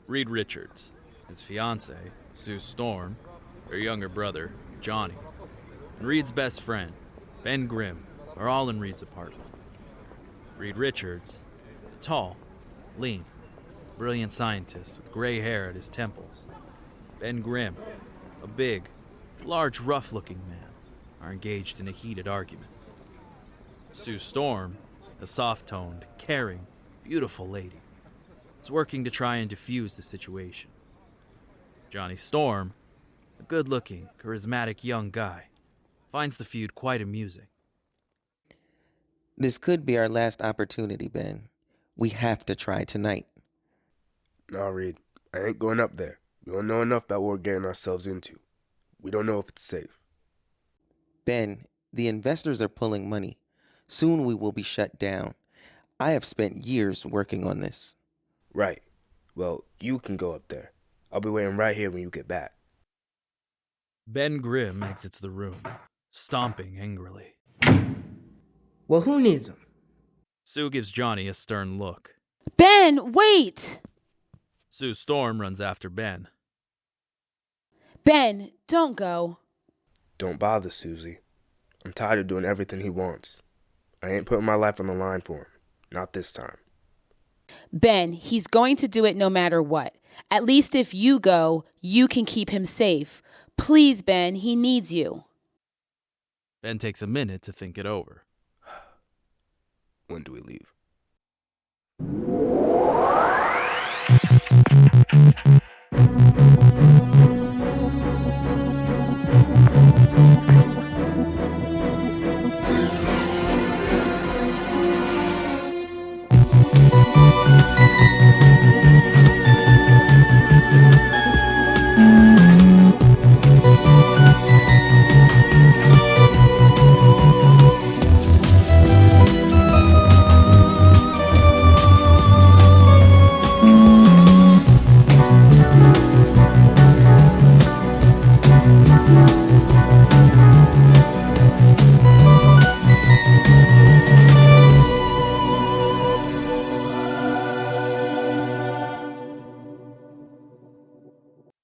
Reed Richards, his fiancée, Sue Storm, her younger brother, Johnny, and Reed's best friend, Ben Grimm, are all in Reed's apartment. Reed Richards, tall, lean, brilliant scientist with gray hair at his temples. Ben Grimm, a big, large, rough-looking man, are engaged in a heated argument. Sue Storm, a soft-toned, caring, beautiful lady, is working to try and defuse the situation. Johnny Storm, a good-looking, charismatic young guy, finds the feud quite amusing. This could be our last opportunity, Ben. We have to try tonight. Nah, Reed, I ain't going up there. We don't know enough about what we're getting ourselves into. We don't know if it's safe. Ben, the investors are pulling money. Soon we will be shut down. I have spent years working on this. Right. Well, you can go up there. I'll be waiting right here when you get back. Ben Grimm exits the room, stomping angrily. Well, who needs him? Sue gives Johnny a stern look. Ben, wait! Sue Storm runs after Ben. Ben, don't go. Don't bother, Susie. I'm tired of doing everything he wants. I ain't putting my life on the line for him. Not this time. Ben, he's going to do it no matter what. At least if you go, you can keep him safe. Please, Ben, he needs you. Ben takes a minute to think it over. When do we leave?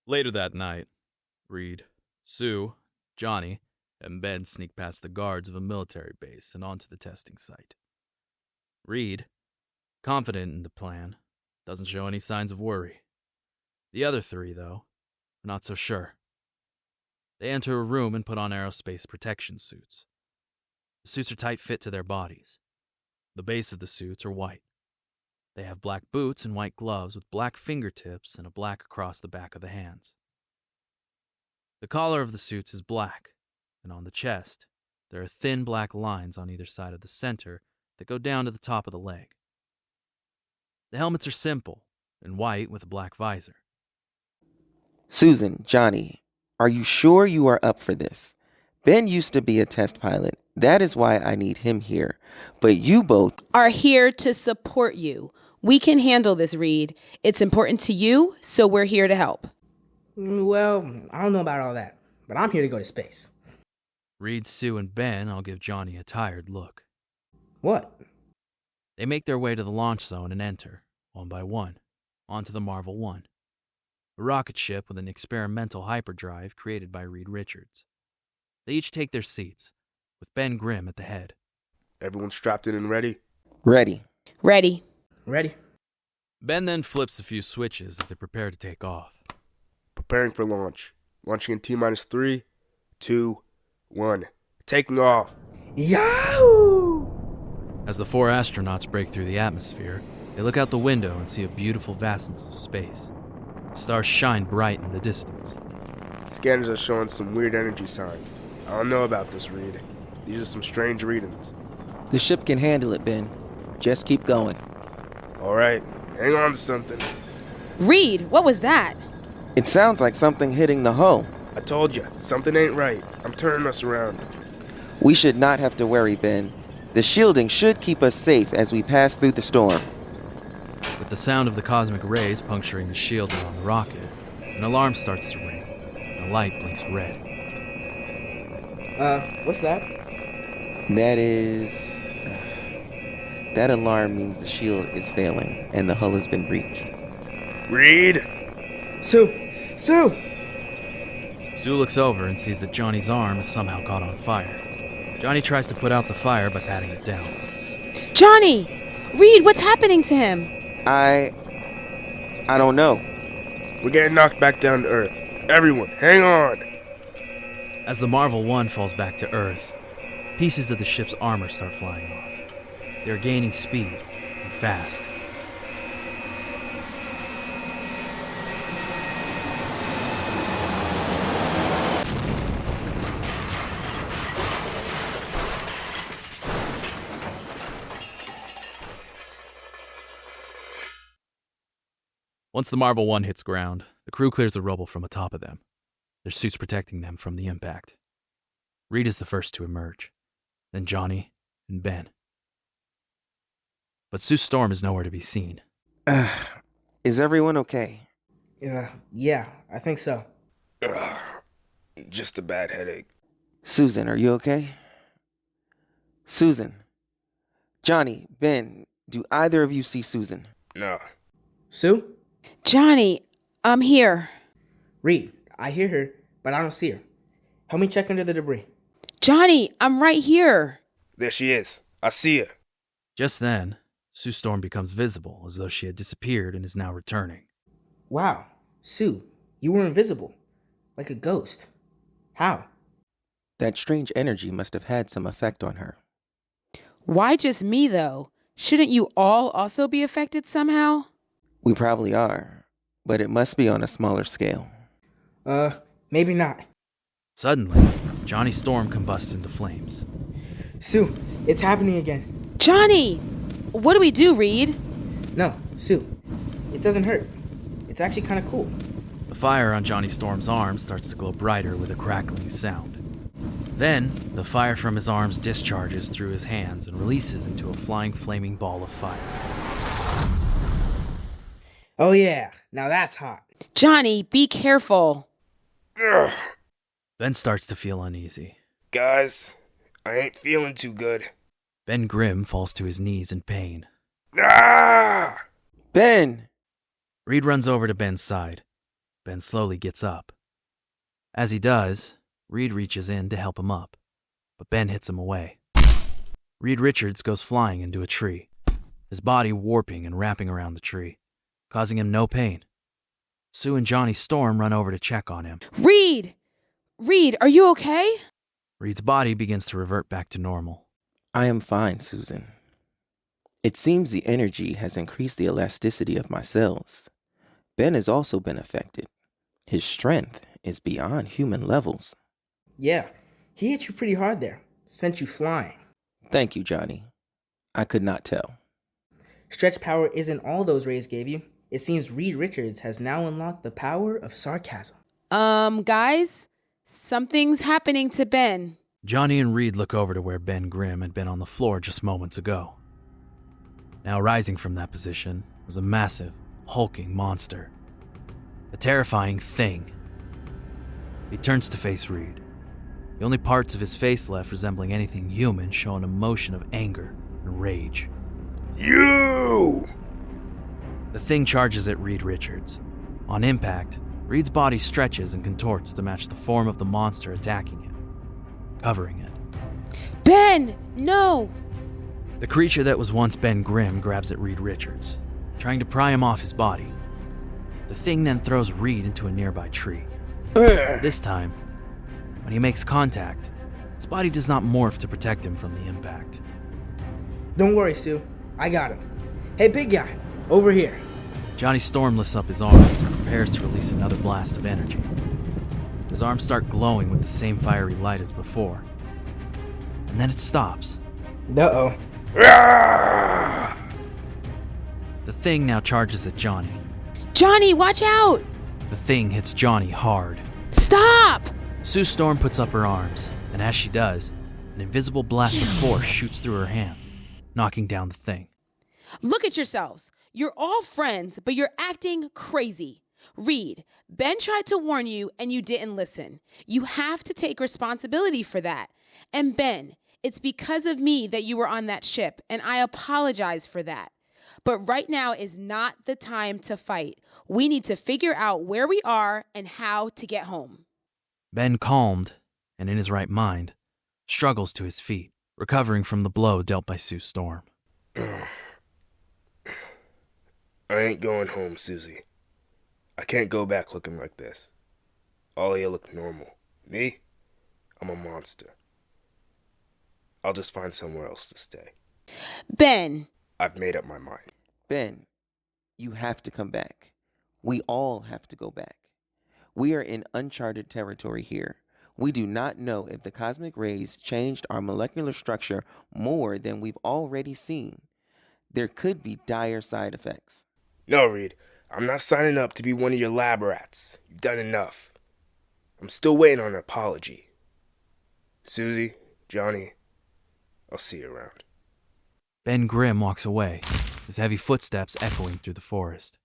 Later that night, Reed, Sue, Johnny, and Ben sneak past the guards of a military base and onto the testing site. Reed, confident in the plan, doesn't show any signs of worry. The other three, though, are not so sure. They enter a room and put on aerospace protection suits. The suits are tight fit to their bodies. The base of the suits are white. They have black boots and white gloves with black fingertips and a black across the back of the hands. The collar of the suits is black, and on the chest, there are thin black lines on either side of the center that go down to the top of the leg. The helmets are simple and white with a black visor. Susan, Johnny, are you sure you are up for this? Ben used to be a test pilot. That is why I need him here. But you both Are here to support you. We can handle this, Reed. It's important to you, so we're here to help. Well, I don't know about all that, but I'm here to go to space. Reed, Sue, and Ben all give Johnny a tired look. What? They make their way to the launch zone and enter, one by one, onto the Marvel 1, a rocket ship with an experimental hyperdrive created by Reed Richards. They each take their seats, with Ben Grimm at the head. Everyone strapped in and ready? ready. Ready. Ready? Ben then flips a few switches as they prepare to take off. Preparing for launch. Launching in T-minus 3, 2, 1. Taking off. Yahoo! As the four astronauts break through the atmosphere, they look out the window and see a beautiful vastness of space. The stars shine bright in the distance. Scanners are showing some weird energy signs. I don't know about this, Reed. These are some strange readings. The ship can handle it, Ben. Just keep going. All right, hang on to something. Reed, what was that? It sounds like something hitting the hull. I told you, something ain't right. I'm turning us around. We should not have to worry, Ben. The shielding should keep us safe as we pass through the storm. With the sound of the cosmic rays puncturing the shielding on the rocket, an alarm starts to ring, and a light blinks red. What's that? That alarm means the shield is failing and the hull has been breached. Reed? Sue! Sue! Sue looks over and sees that Johnny's arm is somehow caught on fire. Johnny tries to put out the fire by patting it down. Johnny! Reed, what's happening to him? I don't know. We're getting knocked back down to Earth. Everyone, hang on! As the Marvel 1 falls back to Earth, pieces of the ship's armor start flying off. They are gaining speed, and fast. Once the Marvel 1 hits ground, the crew clears the rubble from atop of them, their suits protecting them from the impact. Reed is the first to emerge, then Johnny and Ben. But Sue Storm is nowhere to be seen. Is everyone okay? Yeah, I think so. Just a bad headache. Susan, are you okay? Susan. Johnny, Ben, do either of you see Susan? No. Sue? Johnny, I'm here. Reed, I hear her, but I don't see her. Help me check under the debris. Johnny, I'm right here. There she is. I see her. Just then, Sue Storm becomes visible as though she had disappeared and is now returning. Wow, Sue, you were invisible. Like a ghost. How? That strange energy must have had some effect on her. Why just me, though? Shouldn't you all also be affected somehow? We probably are, but it must be on a smaller scale. Maybe not. Suddenly, Johnny Storm combusts into flames. Sue, it's happening again. Johnny! What do we do, Reed? No, Sue, it doesn't hurt. It's actually kind of cool. The fire on Johnny Storm's arm starts to glow brighter with a crackling sound. Then, the fire from his arms discharges through his hands and releases into a flying flaming ball of fire. Oh yeah, now that's hot. Johnny, be careful. Ugh. Ben starts to feel uneasy. Guys, I ain't feeling too good. Ben Grimm falls to his knees in pain. Ah! Ben! Reed runs over to Ben's side. Ben slowly gets up. As he does, Reed reaches in to help him up, but Ben hits him away. Reed Richards goes flying into a tree, his body warping and wrapping around the tree, causing him no pain. Sue and Johnny Storm run over to check on him. Reed! Reed, are you okay? Reed's body begins to revert back to normal. I am fine, Susan. It seems the energy has increased the elasticity of my cells. Ben has also been affected. His strength is beyond human levels. Yeah, he hit you pretty hard there. Sent you flying. Thank you, Johnny. I could not tell. Stretch power isn't all those rays gave you. It seems Reed Richards has now unlocked the power of sarcasm. Guys, something's happening to Ben. Johnny and Reed look over to where Ben Grimm had been on the floor just moments ago. Now rising from that position was a massive, hulking monster. A terrifying thing. He turns to face Reed. The only parts of his face left resembling anything human show an emotion of anger and rage. You! The thing charges at Reed Richards. On impact, Reed's body stretches and contorts to match the form of the monster attacking him, covering it. Ben, no! The creature that was once Ben Grimm grabs at Reed Richards, trying to pry him off his body. The thing then throws Reed into a nearby tree. This time, when he makes contact, his body does not morph to protect him from the impact. Don't worry, Sue. I got him. Hey, big guy, over here. Johnny Storm lifts up his arms and prepares to release another blast of energy. His arms start glowing with the same fiery light as before. And then it stops. Uh-oh. The thing now charges at Johnny. Johnny, watch out! The thing hits Johnny hard. Stop! Sue Storm puts up her arms, and as she does, an invisible blast of force shoots through her hands, knocking down the thing. Look at yourselves. You're all friends, but you're acting crazy. Reed, Ben tried to warn you and you didn't listen. You have to take responsibility for that. And Ben, it's because of me that you were on that ship, and I apologize for that. But right now is not the time to fight. We need to figure out where we are and how to get home. Ben, calmed and in his right mind, struggles to his feet, recovering from the blow dealt by Sue Storm. I ain't going home, Susie. I can't go back looking like this. All of you look normal. Me? I'm a monster. I'll just find somewhere else to stay. Ben. I've made up my mind. Ben, you have to come back. We all have to go back. We are in uncharted territory here. We do not know if the cosmic rays changed our molecular structure more than we've already seen. There could be dire side effects. No, Reed. I'm not signing up to be one of your lab rats. You've done enough. I'm still waiting on an apology. Susie, Johnny, I'll see you around. Ben Grimm walks away, his heavy footsteps echoing through the forest.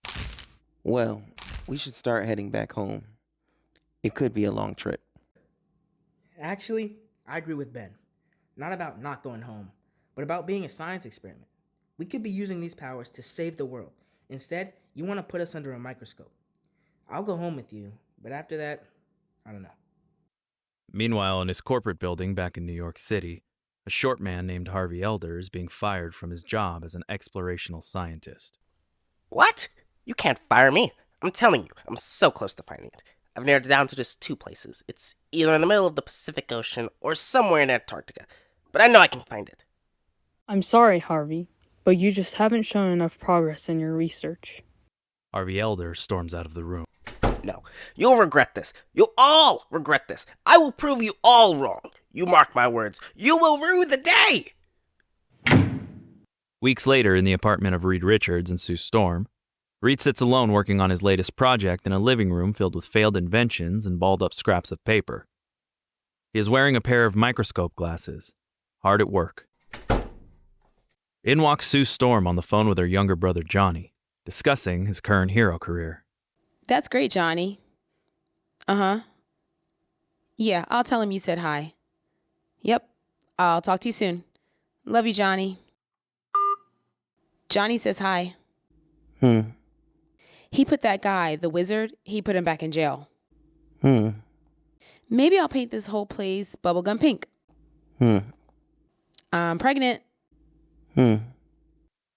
Well, we should start heading back home. It could be a long trip. Actually, I agree with Ben. Not about not going home, but about being a science experiment. We could be using these powers to save the world. Instead, you want to put us under a microscope. I'll go home with you, but after that, I don't know. Meanwhile, in his corporate building back in New York City, a short man named Harvey Elder is being fired from his job as an explorational scientist. What? You can't fire me. I'm telling you, I'm so close to finding it. I've narrowed it down to just 2 places. It's either in the middle of the Pacific Ocean or somewhere in Antarctica. But I know I can find it. I'm sorry, Harvey, but you just haven't shown enough progress in your research. Harvey Elder storms out of the room. No, you'll regret this. You'll all regret this. I will prove you all wrong. You mark my words. You will rue the day! Weeks later, in the apartment of Reed Richards and Sue Storm, Reed sits alone working on his latest project in a living room filled with failed inventions and balled-up scraps of paper. He is wearing a pair of microscope glasses, hard at work. In walks Sue Storm on the phone with her younger brother Johnny, discussing his current hero career. That's great, Johnny. Uh-huh. Yeah, I'll tell him you said hi. Yep, I'll talk to you soon. Love you, Johnny. Johnny says hi. He put that guy, the wizard, he put him back in jail. Maybe I'll paint this whole place bubblegum pink. I'm pregnant.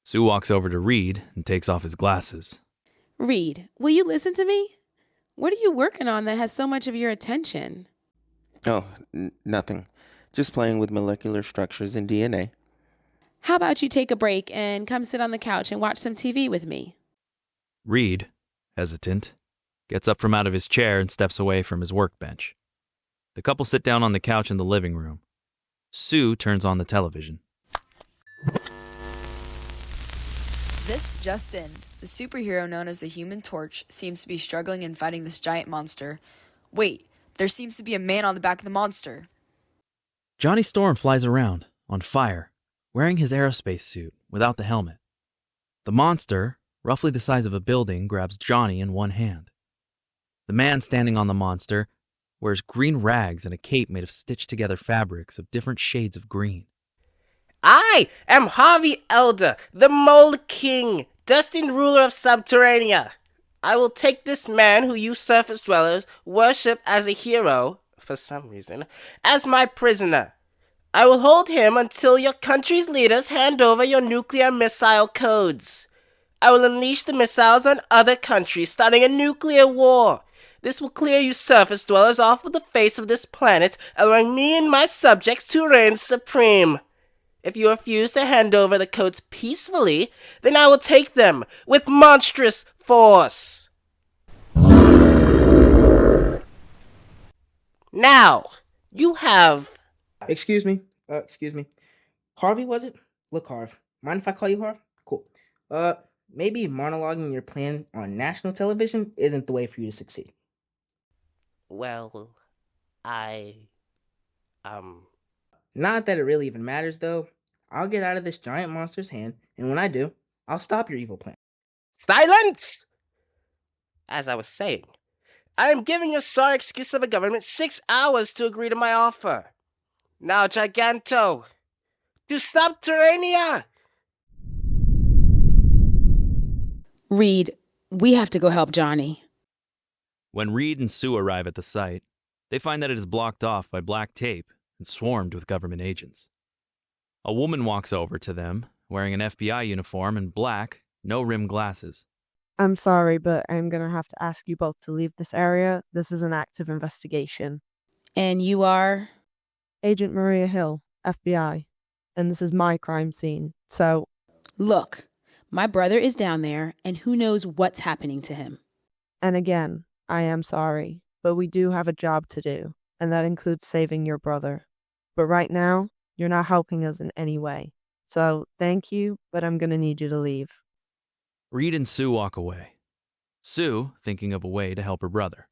Sue walks over to Reed and takes off his glasses. Reed, will you listen to me? What are you working on that has so much of your attention? Oh, nothing. Just playing with molecular structures and DNA. How about you take a break and come sit on the couch and watch some TV with me? Reed, hesitant, gets up from out of his chair and steps away from his workbench. The couple sit down on the couch in the living room. Sue turns on the television. This just in. The superhero known as the Human Torch seems to be struggling in fighting this giant monster. Wait, there seems to be a man on the back of the monster. Johnny Storm flies around, on fire, wearing his aerospace suit without the helmet. The monster, roughly the size of a building, grabs Johnny in one hand. The man standing on the monster wears green rags and a cape made of stitched-together fabrics of different shades of green. I am Harvey Elder, the Mole King, destined ruler of Subterranea. I will take this man who you surface dwellers worship as a hero, for some reason, as my prisoner. I will hold him until your country's leaders hand over your nuclear missile codes. I will unleash the missiles on other countries, starting a nuclear war. This will clear you surface dwellers off of the face of this planet, allowing me and my subjects to reign supreme. If you refuse to hand over the codes peacefully, then I will take them with monstrous force. Now, you have... Excuse me. Harvey, was it? Look, Harv. Mind if I call you Harv? Cool. Maybe monologuing your plan on national television isn't the way for you to succeed. Well, Not that it really even matters, though. I'll get out of this giant monster's hand, and when I do, I'll stop your evil plan. Silence! As I was saying, I am giving your sorry excuse of a government 6 hours to agree to my offer. Now, Giganto, to Subterranea! Reed, we have to go help Johnny. When Reed and Sue arrive at the site, they find that it is blocked off by black tape and swarmed with government agents. A woman walks over to them, wearing an FBI uniform and black, no-rim glasses. I'm sorry, but I'm gonna have to ask you both to leave this area. This is an active investigation. And you are? Agent Maria Hill, FBI. And this is my crime scene, so... Look, my brother is down there, and who knows what's happening to him. And again, I am sorry, but we do have a job to do, and that includes saving your brother. But right now, you're not helping us in any way. So, thank you, but I'm gonna need you to leave. Reed and Sue walk away. Sue thinking of a way to help her brother.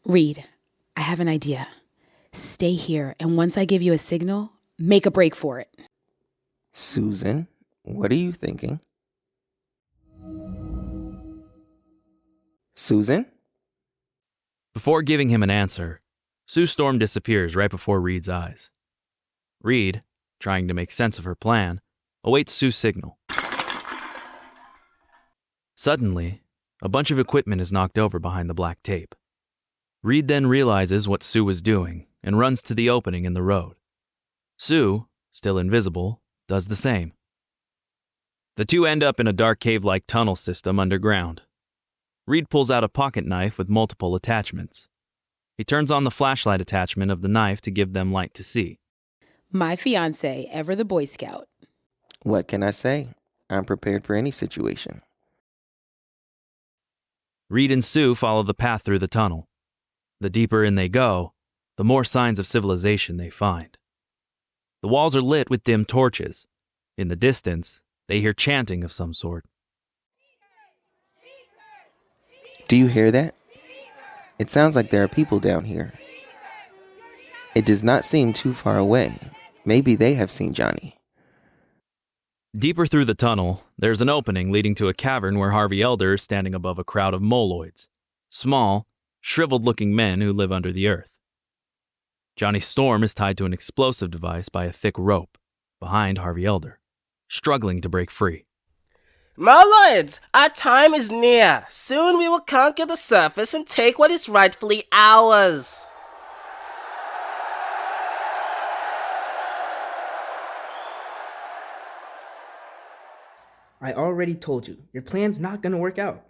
Reed, I have an idea. Stay here, and once I give you a signal, make a break for it. Susan, what are you thinking? Susan? Before giving him an answer, Sue Storm disappears right before Reed's eyes. Reed, trying to make sense of her plan, awaits Sue's signal. Suddenly, a bunch of equipment is knocked over behind the black tape. Reed then realizes what Sue was doing and runs to the opening in the road. Sue, still invisible, does the same. The two end up in a dark cave-like tunnel system underground. Reed pulls out a pocket knife with multiple attachments. He turns on the flashlight attachment of the knife to give them light to see. My fiancé, ever the Boy Scout. What can I say? I'm prepared for any situation. Reed and Sue follow the path through the tunnel. The deeper in they go, the more signs of civilization they find. The walls are lit with dim torches. In the distance, they hear chanting of some sort. Do you hear that? It sounds like there are people down here. It does not seem too far away. Maybe they have seen Johnny. Deeper through the tunnel, there's an opening leading to a cavern where Harvey Elder is standing above a crowd of moloids, small, shriveled-looking men who live under the earth. Johnny Storm is tied to an explosive device by a thick rope behind Harvey Elder, struggling to break free. Moloids, our time is near. Soon we will conquer the surface and take what is rightfully ours. I already told you, your plan's not gonna work out.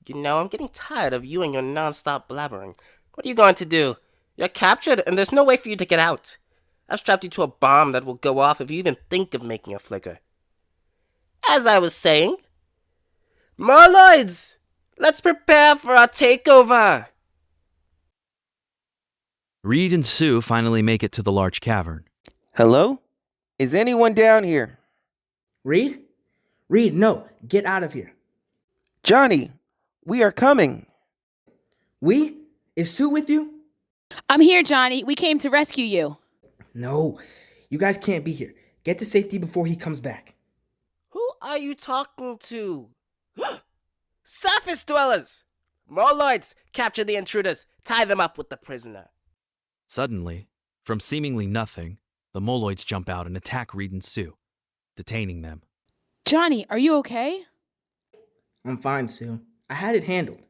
You know, I'm getting tired of you and your non-stop blabbering. What are you going to do? You're captured and there's no way for you to get out. I've strapped you to a bomb that will go off if you even think of making a flicker. As I was saying, Moloids, let's prepare for our takeover. Reed and Sue finally make it to the large cavern. Hello? Is anyone down here? Reed? Reed, no, get out of here. Johnny, we are coming. We? Is Sue with you? I'm here, Johnny. We came to rescue you. No, you guys can't be here. Get to safety before he comes back. Who are you talking to? Surface dwellers! Moloids, capture the intruders. Tie them up with the prisoner. Suddenly, from seemingly nothing, the moloids jump out and attack Reed and Sue, detaining them. Johnny, are you okay? I'm fine, Sue. I had it handled.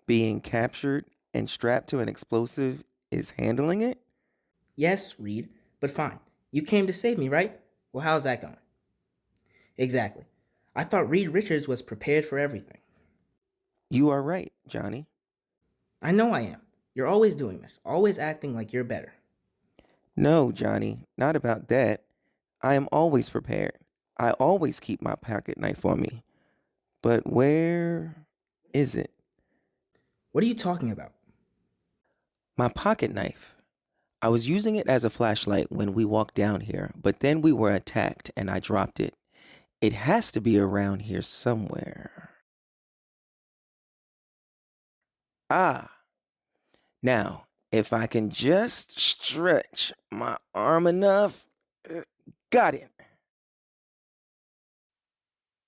Being captured and strapped to an explosive is handling it? Yes, Reed, but fine. You came to save me, right? Well, how's that going? Exactly. I thought Reed Richards was prepared for everything. You are right, Johnny. I know I am. You're always doing this, always acting like you're better. No, Johnny, not about that. I am always prepared. I always keep my pocket knife on me. But where is it? What are you talking about? My pocket knife. I was using it as a flashlight when we walked down here, but then we were attacked and I dropped it. It has to be around here somewhere. Ah. Now, if I can just stretch my arm enough. Got it.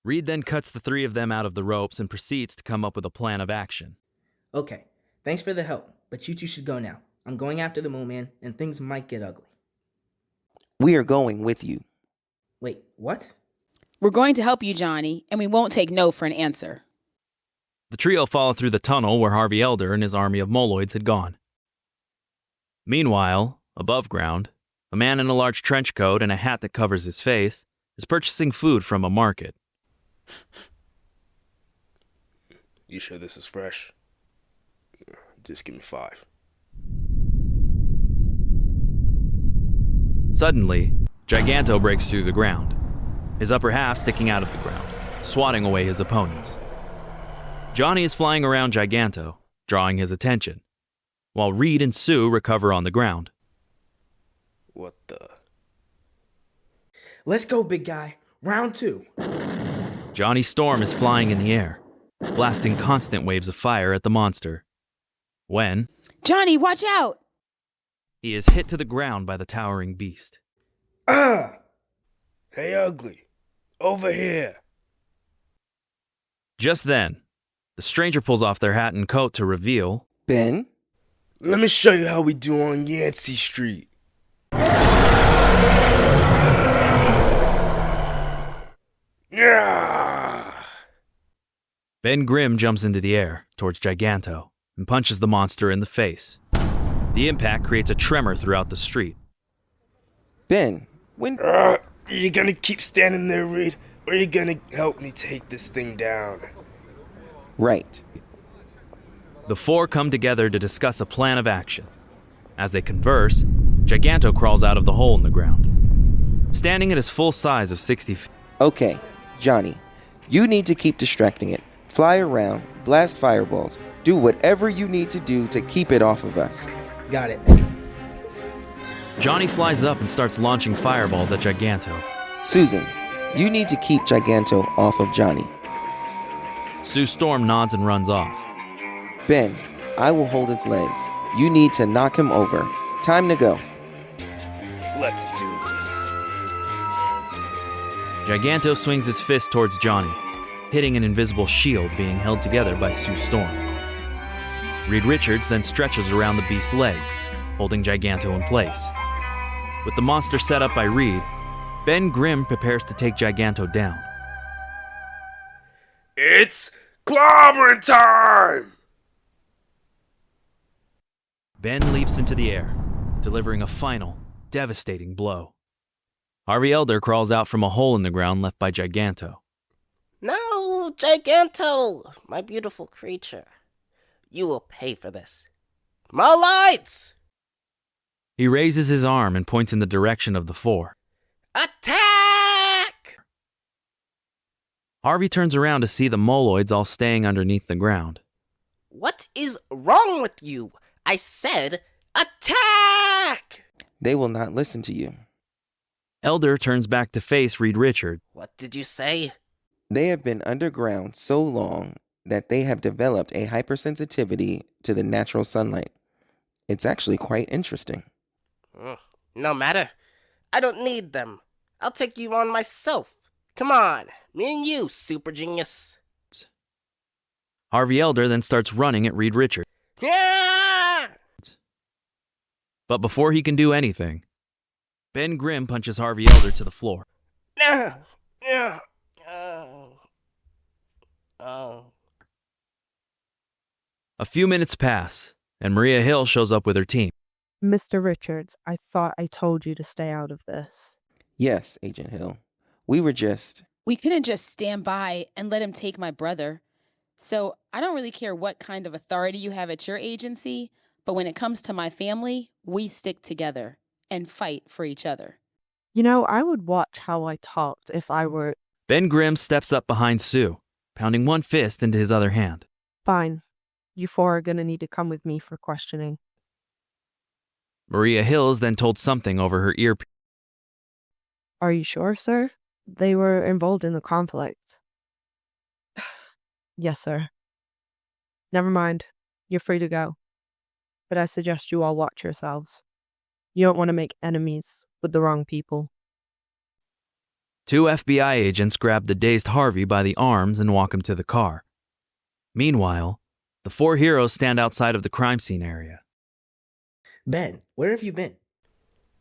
Reed then cuts the three of them out of the ropes and proceeds to come up with a plan of action. Okay, thanks for the help, but you two should go now. I'm going after the mole man, and things might get ugly. We are going with you. Wait, what? We're going to help you, Johnny, and we won't take no for an answer. The trio follow through the tunnel where Harvey Elder and his army of moloids had gone. Meanwhile, above ground, a man in a large trench coat and a hat that covers his face is purchasing food from a market. You sure this is fresh? Just give me 5. Suddenly, Giganto breaks through the ground, his upper half sticking out of the ground, swatting away his opponents. Johnny is flying around Giganto, drawing his attention, while Reed and Sue recover on the ground. What the? Let's go, big guy. Round 2. Johnny Storm is flying in the air, blasting constant waves of fire at the monster. When Johnny, watch out! he is hit to the ground by the towering beast. Hey, ugly. Over here. Just then, the stranger pulls off their hat and coat to reveal... Ben? Let me show you how we do on Yancey Street. Yeah! Ben Grimm jumps into the air towards Giganto and punches the monster in the face. The impact creates a tremor throughout the street. Ben, when... You gonna keep standing there, Reed? Or you gonna help me take this thing down? Right. The four come together to discuss a plan of action. As they converse, Giganto crawls out of the hole in the ground, standing at his full size of 60 feet. Okay, Johnny, you need to keep distracting it. Fly around, blast fireballs, do whatever you need to do to keep it off of us. Got it. Johnny flies up and starts launching fireballs at Giganto. Susan, you need to keep Giganto off of Johnny. Sue Storm nods and runs off. Ben, I will hold its legs. You need to knock him over. Time to go. Let's do this. Giganto swings his fist towards Johnny, hitting an invisible shield being held together by Sue Storm. Reed Richards then stretches around the beast's legs, holding Giganto in place. With the monster set up by Reed, Ben Grimm prepares to take Giganto down. It's clobbering time! Ben leaps into the air, delivering a final, devastating blow. Harvey Elder crawls out from a hole in the ground left by Giganto. No, Giganto, my beautiful creature. You will pay for this. More lights! He raises his arm and points in the direction of the four. Attack! Harvey turns around to see the moloids all staying underneath the ground. What is wrong with you? I said attack! They will not listen to you. Elder turns back to face Reed Richards. What did you say? They have been underground so long that they have developed a hypersensitivity to the natural sunlight. It's actually quite interesting. No matter. I don't need them. I'll take you on myself. Come on, me and you, super genius. Harvey Elder then starts running at Reed Richards. Yeah! But before he can do anything, Ben Grimm punches Harvey Elder to the floor. A few minutes pass, and Maria Hill shows up with her team. Mr. Richards, I thought I told you to stay out of this. Yes, Agent Hill. We couldn't just stand by and let him take my brother. So I don't really care what kind of authority you have at your agency, but when it comes to my family, we stick together and fight for each other. You know, I would watch how I talked if I were... Ben Grimm steps up behind Sue, pounding one fist into his other hand. Fine. You four are gonna need to come with me for questioning. Maria Hill is then told something over her ear. Are you sure, sir? They were involved in the conflict. Yes, sir. Never mind. You're free to go. But I suggest you all watch yourselves. You don't want to make enemies with the wrong people. 2 FBI agents grab the dazed Harvey by the arms and walk him to the car. Meanwhile, the 4 heroes stand outside of the crime scene area. Ben, where have you been?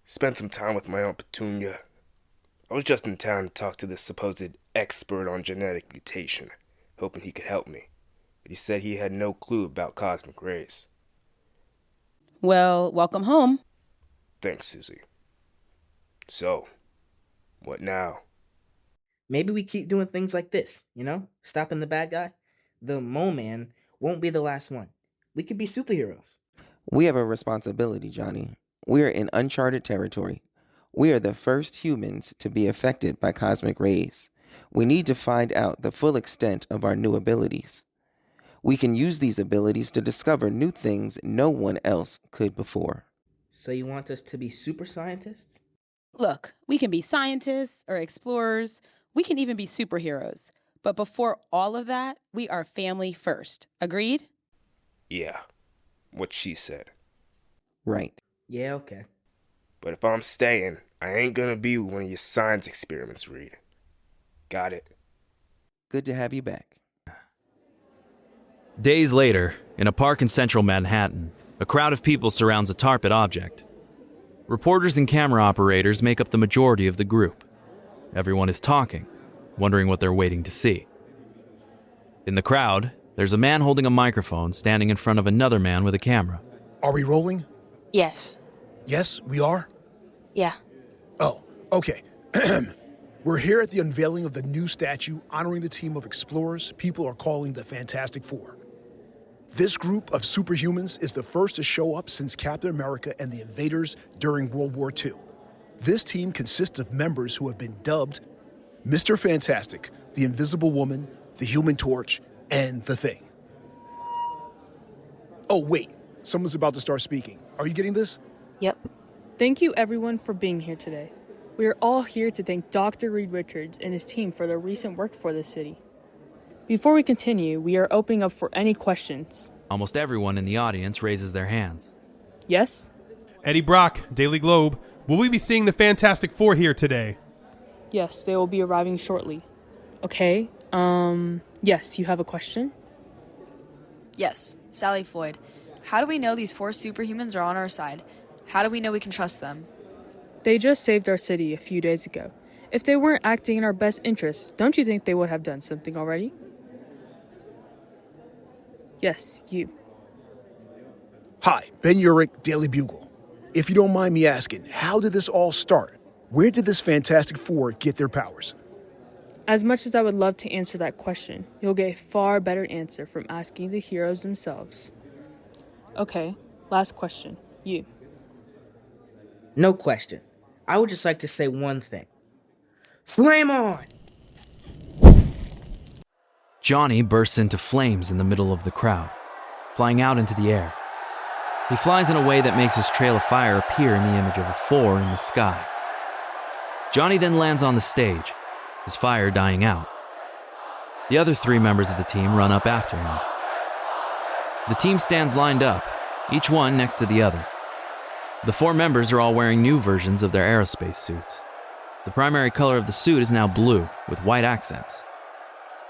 Spent some time with my Aunt Petunia. I was just in town to talk to this supposed expert on genetic mutation, hoping he could help me. But he said he had no clue about cosmic rays. Well, welcome home. Thanks, Susie. So, what now? Maybe we keep doing things like this, stopping the bad guy. The Mole Man won't be the last one. We could be superheroes. We have a responsibility, Johnny. We are in uncharted territory. We are the first humans to be affected by cosmic rays. We need to find out the full extent of our new abilities. We can use these abilities to discover new things no one else could before. So you want us to be super scientists? Look, we can be scientists or explorers. We can even be superheroes. But before all of that, we are family first. Agreed? Yeah, what she said. Right. Yeah, okay. But if I'm staying, I ain't gonna be one of your science experiments, Reed. Got it? Good to have you back. Days later, in a park in central Manhattan, a crowd of people surrounds a target object. Reporters and camera operators make up the majority of the group. Everyone is talking, wondering what they're waiting to see. In the crowd, there's a man holding a microphone standing in front of another man with a camera. Are we rolling? Yes. Yes, we are? Yeah. Oh, okay. We're here at the unveiling of the new statue honoring the team of explorers people are calling the Fantastic Four. This group of superhumans is the first to show up since Captain America and the Invaders during World War II. This team consists of members who have been dubbed Mr. Fantastic, the Invisible Woman, the Human Torch, and the Thing. Oh, wait. Someone's about to start speaking. Are you getting this? Yep. Thank you everyone for being here today. We are all here to thank Dr. Reed Richards and his team for their recent work for the city. Before we continue, we are opening up for any questions. Almost everyone in the audience raises their hands. Yes? Eddie Brock, Daily Globe. Will we be seeing the Fantastic Four here today? Yes, they will be arriving shortly. Okay, yes, you have a question? Yes, Sally Floyd. How do we know these 4 superhumans are on our side? How do we know we can trust them? They just saved our city a few days ago. If they weren't acting in our best interests, don't you think they would have done something already? Yes, you. Hi, Ben Urich, Daily Bugle. If you don't mind me asking, how did this all start? Where did this Fantastic Four get their powers? As much as I would love to answer that question, you'll get a far better answer from asking the heroes themselves. Okay, last question. You. No question. I would just like to say one thing. Flame on! Johnny bursts into flames in the middle of the crowd, flying out into the air. He flies in a way that makes his trail of fire appear in the image of a 4 in the sky. Johnny then lands on the stage, his fire dying out. The other 3 members of the team run up after him. The team stands lined up, each one next to the other. The 4 members are all wearing new versions of their aerospace suits. The primary color of the suit is now blue with white accents.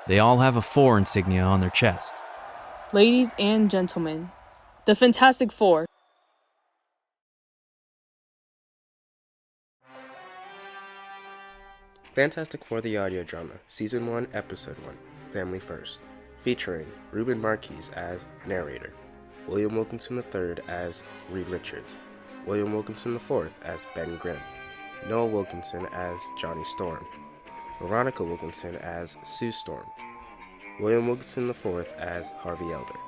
They all have a 4 insignia on their chest. Ladies and gentlemen, the Fantastic Four. Fantastic Four the audio drama, Season 1, Episode 1, Family First, featuring Ruben Marquez as Narrator, William Wilkinson III as Reed Richards, William Wilkinson IV as Ben Grimm, Noah Wilkinson as Johnny Storm, Veronica Wilkinson as Sue Storm, William Wilkinson IV as Harvey Elder,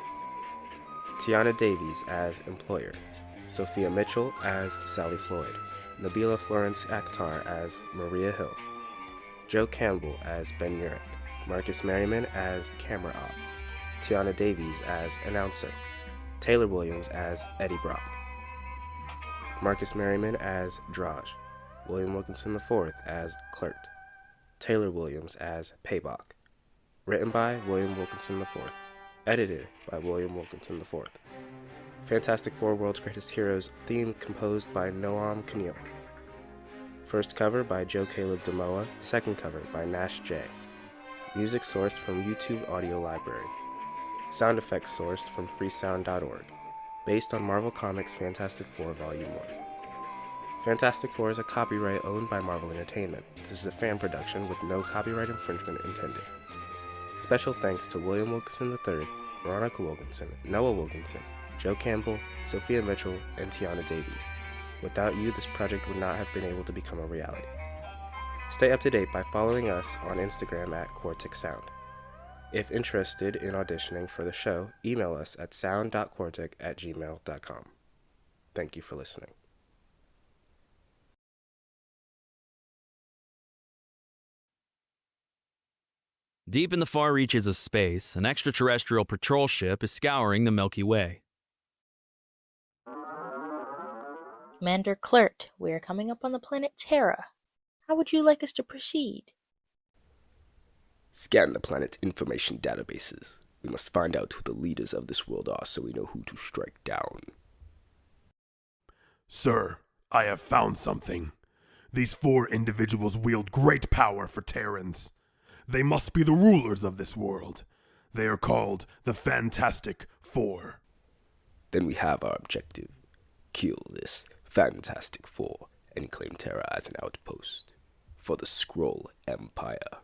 Tianna Davies as Employer, Sophia Mitchell as Sally Floyd, Nabeelah-Florence Akhtar as Maria Hill, Jo Campbell as Ben Urich, Marcus Merriman as Camera Op, Tianna Davies as Announcer, Taylor Williams as Eddie Brock, Marcus Merriman as Dro'ge, William Wilkinson IV as Kl'rt, Taylor Williams as Paibok. Written by William Wilkinson IV. Edited by William Wilkinson IV. Fantastic Four World's Greatest Heroes theme composed by Noam Kaniel. First cover by Jo-Caleb Damoah, second cover by Nash J. Music sourced from YouTube Audio Library. Sound effects sourced from freesound.org. Based on Marvel Comics Fantastic Four Volume 1. Fantastic Four is a copyright owned by Marvel Entertainment. This is a fan production with no copyright infringement intended. Special thanks to William Wilkinson III, Veronica Wilkinson, Noah Wilkinson, Joe Campbell, Sophia Mitchell, and Tianna Davies. Without you, this project would not have been able to become a reality. Stay up to date by following us on Instagram at QuarticSound. If interested in auditioning for the show, email us at sound.quartic@gmail.com. Thank you for listening. Deep in the far reaches of space, an extraterrestrial patrol ship is scouring the Milky Way. Commander Kl'rt, we are coming up on the planet Terra. How would you like us to proceed? Scan the planet's information databases. We must find out who the leaders of this world are so we know who to strike down. Sir, I have found something. These 4 individuals wield great power for Terrans. They must be the rulers of this world. They are called the Fantastic Four. Then we have our objective. Kill this Fantastic Four and claim Terra as an outpost for the Skrull Empire.